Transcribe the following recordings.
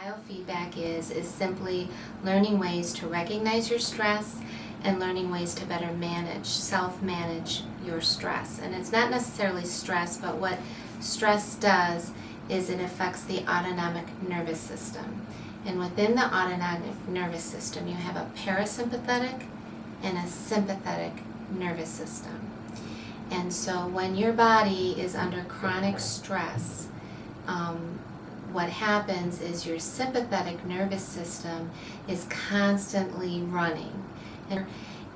Biofeedback is simply learning ways to recognize your stress and learning ways to better manage, self-manage your stress. And it's not necessarily stress, but what stress does is it affects the autonomic nervous system. And within the autonomic nervous system, you have a parasympathetic and a sympathetic nervous system. And so when your body is under chronic stress, what happens is your sympathetic nervous system is constantly running.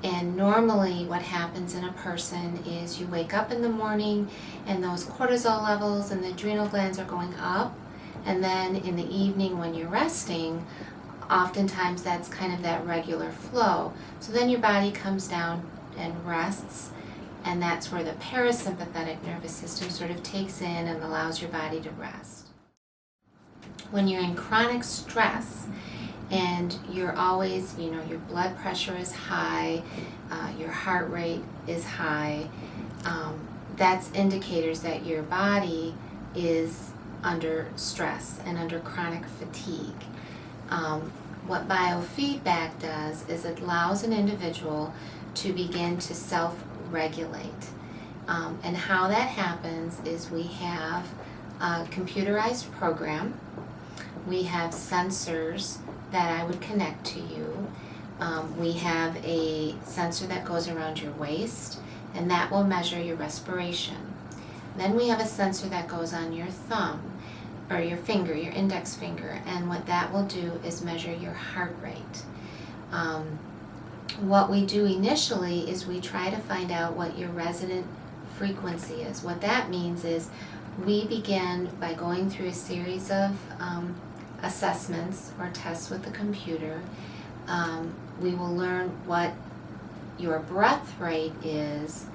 And normally what happens in a person is you wake up in the morning and those cortisol levels and the adrenal glands are going up, and then in the evening when you're resting, oftentimes that's kind of that regular flow. So then your body comes down and rests, and that's where the parasympathetic nervous system sort of takes in and allows your body to rest. When you're in chronic stress and you're always, your blood pressure is high, your heart rate is high, that's indicators that your body is under stress and under chronic fatigue. What biofeedback does is it allows an individual to begin to self-regulate. And how that happens is we have a computerized program. We have sensors that I would connect to you. We have a sensor that goes around your waist, and that will measure your respiration. Then we have a sensor that goes on your thumb, or your finger, your index finger, and what that will do is measure your heart rate. What we do initially is we try to find out what your resonant frequency is. What that means is we begin by going through a series of assessments or tests with the computer. We will learn what your breath rate is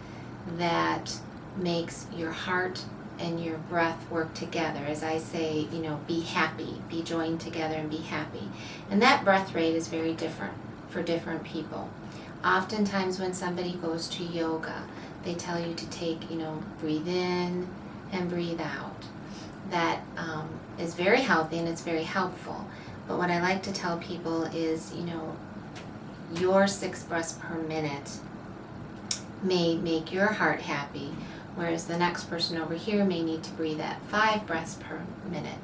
that makes your heart and your breath work together. As I say, be happy, be joined together and be happy. And that breath rate is very different for different people. Oftentimes when somebody goes to yoga, they tell you to take, breathe in and breathe out. That is very healthy and it's very helpful. But what I like to tell people is, your 6 breaths per minute may make your heart happy, whereas the next person over here may need to breathe at 5 breaths per minute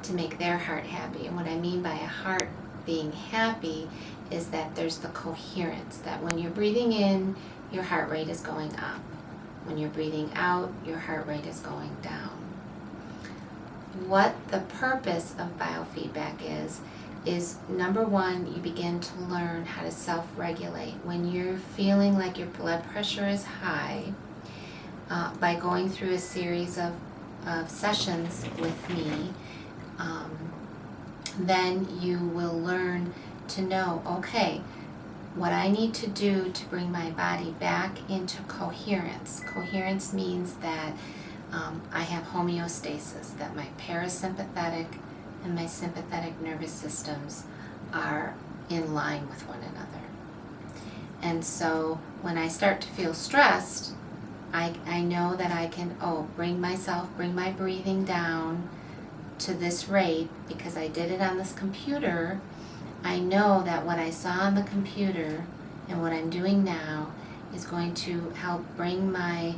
to make their heart happy. And what I mean by a heart being happy is that there's the coherence, that when you're breathing in, your heart rate is going up. When you're breathing out, your heart rate is going down. What the purpose of biofeedback is number one, you begin to learn how to self-regulate. When you're feeling like your blood pressure is high, by going through a series of sessions with me, then you will learn to know, okay, what I need to do to bring my body back into coherence. Coherence means that I have homeostasis, that my parasympathetic and my sympathetic nervous systems are in line with one another. And so when I start to feel stressed, I know that I can, bring my breathing down to this rate because I did it on this computer. I know that what I saw on the computer and what I'm doing now is going to help bring my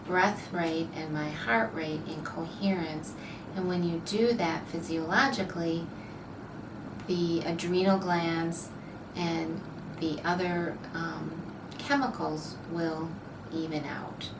breath rate and my heart rate in coherence. And when you do that physiologically, the adrenal glands and the other chemicals will even out.